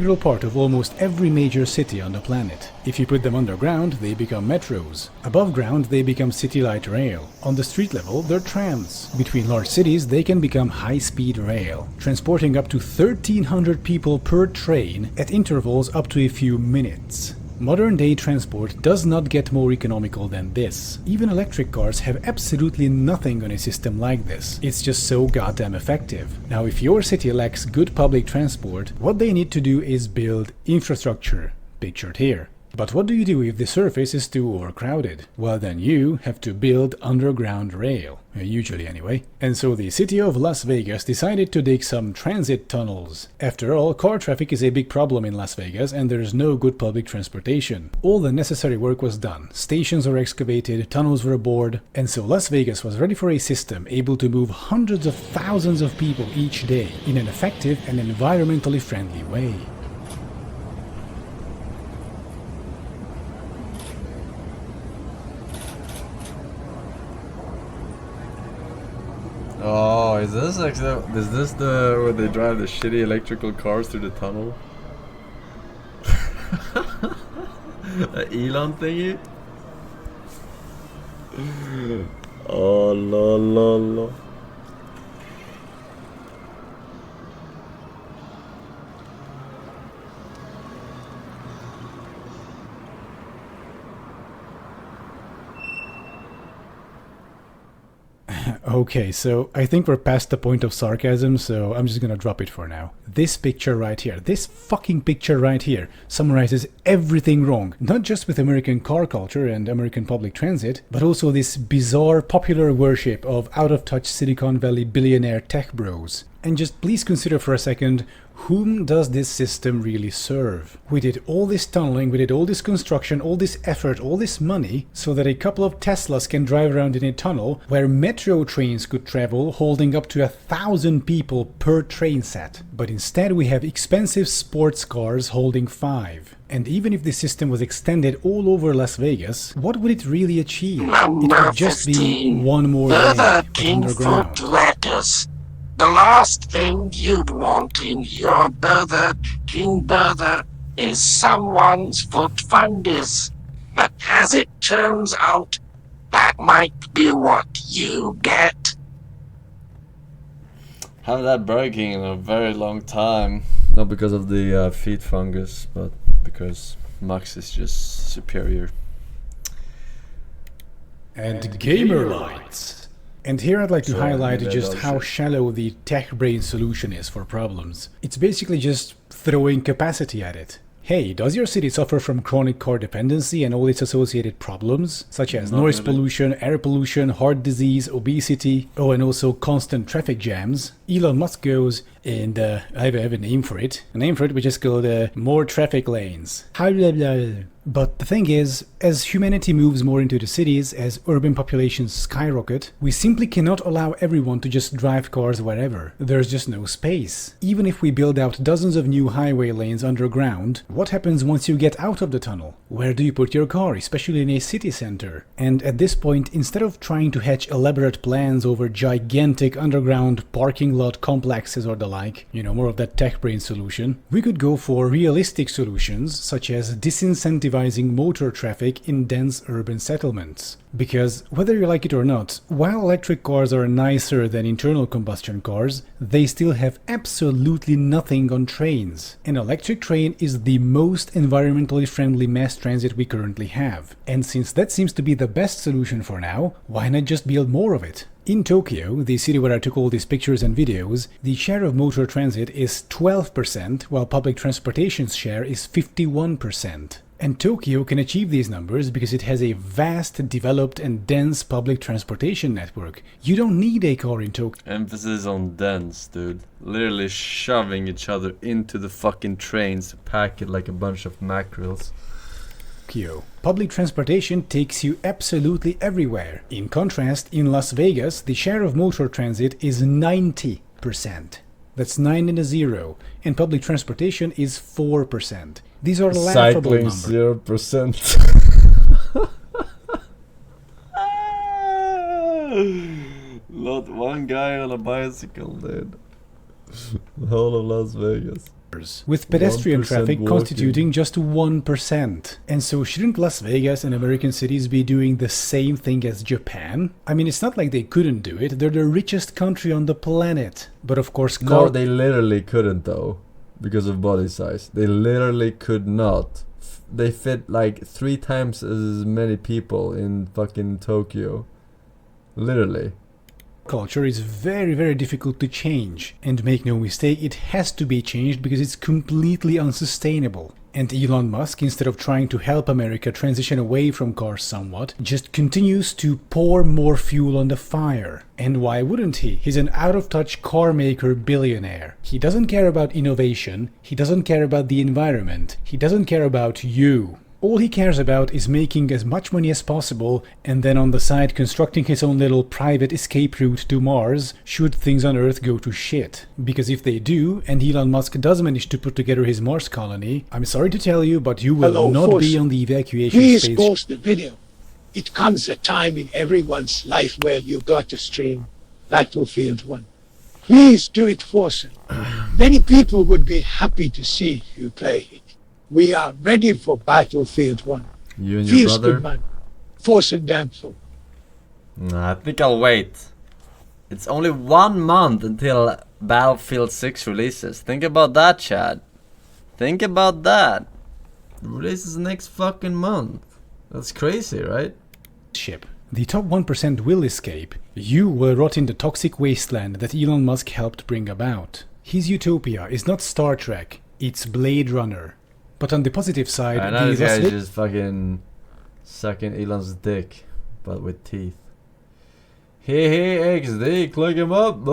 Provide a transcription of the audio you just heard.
integral part of almost every major city on the planet. If you put them underground, they become metros. Above ground, they become city light rail. On the street level, they're trams. Between large cities, they can become high-speed rail, transporting up to 1,300 people per train at intervals up to a few minutes. Modern-day transport does not get more economical than this. Even electric cars have absolutely nothing on a system like this. It's just so goddamn effective. Now, if your city lacks good public transport, what they need to do is build infrastructure, pictured here. But what do you do if the surface is too overcrowded? Well, then you have to build underground rail, usually anyway. And so the city of Las Vegas decided to dig some transit tunnels. After all, car traffic is a big problem in Las Vegas and there's no good public transportation. All the necessary work was done. Stations were excavated, tunnels were bored, and so Las Vegas was ready for a system able to move hundreds of thousands of people each day in an effective and environmentally friendly way. Oh, is this the where they drive the shitty electrical cars through the tunnel? The Elon thingy? Oh la la la. Okay, so I think we're past the point of sarcasm, so I'm just gonna drop it for now. This picture right here, this fucking picture right here, summarizes everything wrong, not just with American car culture and American public transit, but also this bizarre popular worship of out-of-touch Silicon Valley billionaire tech bros. And just please consider for a second, whom does this system really serve? We did all this tunneling, we did all this construction, all this effort, all this money, so that a couple of Teslas can drive around in a tunnel where metro trains could travel, holding up to 1,000 people per train set. But instead we have expensive sports cars holding 5. And even if the system was extended all over Las Vegas, what would it really achieve? It would just be one more lane underground. Letters. The last thing you'd want in your Burger King burger is someone's foot fungus. But as it turns out, that might be what you get. Haven't had Burger King in a very long time. Not because of the feet fungus, but because Max is just superior. And gamer lights. And here I'd like to highlight just how shallow the tech brain solution is for problems. It's basically just throwing capacity at it. Hey, does your city suffer from chronic car dependency and all its associated problems, such as noise pollution, air pollution, heart disease, obesity, oh, and also constant traffic jams? Elon Musk goes, and I have a name for it, which is called more traffic lanes. But the thing is, as humanity moves more into the cities, as urban populations skyrocket, we simply cannot allow everyone to just drive cars wherever. There's just no space. Even if we build out dozens of new highway lanes underground, what happens once you get out of the tunnel? Where do you put your car, especially in a city center? And at this point, instead of trying to hatch elaborate plans over gigantic underground parking lot complexes or the like, you know, more of that tech brain solution, we could go for realistic solutions such as disincentivizing motor traffic in dense urban settlements. Because, whether you like it or not, while electric cars are nicer than internal combustion cars, they still have absolutely nothing on trains. An electric train is the most environmentally friendly mass transit we currently have. And since that seems to be the best solution for now, why not just build more of it? In Tokyo, the city where I took all these pictures and videos, the share of motor transit is 12%, while public transportation's share is 51%. And Tokyo can achieve these numbers because it has a vast, developed and dense public transportation network. You don't need a car in Tokyo. Emphasis on dense, dude. Literally shoving each other into the fucking trains to pack it like a bunch of mackerels. Public transportation takes you absolutely everywhere. In contrast, in Las Vegas, the share of motor transit is 90%. That's 9 and a 0. And public transportation is 4%. These are laughable Cycling numbers. 0%. Not one guy on a bicycle, dude. The whole of Las Vegas. with pedestrian 1% traffic walking. constituting just 1%. And so shouldn't Las Vegas and American cities be doing the same thing as Japan? I mean, it's not like they couldn't do it, they're the richest country on the planet. But of course, No, they literally couldn't though, because of body size. They literally could not. They fit like 3 times as many people in fucking Tokyo. Literally. culture is very, very difficult to change. And make no mistake, it has to be changed because it's completely unsustainable. And Elon Musk, instead of trying to help America transition away from cars somewhat, just continues to pour more fuel on the fire. And why wouldn't he? He's an out-of-touch car maker billionaire. He doesn't care about innovation, he doesn't care about the environment, he doesn't care about you. All he cares about is making as much money as possible and then on the side constructing his own little private escape route to Mars should things on Earth go to shit. Because if they do, and Elon Musk does manage to put together his Mars colony, I'm sorry to tell you, but you will not be on the evacuation Please space. pause the video. It comes a time in everyone's life where you got to stream Battlefield 1. Please do it, Forsen. Many people would be happy to see you play it. We are ready for Battlefield 1. You and your Feels brother? good, man. Forsen Damsel. Nah, I think I'll wait. It's only 1 month until Battlefield 6 releases. Think about that, Chad. Think about that. It releases next fucking month. That's crazy, right? Ship. The top 1% will escape. You will rot in the toxic wasteland that Elon Musk helped bring about. His utopia is not Star Trek, it's Blade Runner. But on the positive side, I know the this guy's Las just fucking sucking Elon's dick, but with teeth. Hey, XD, click him up.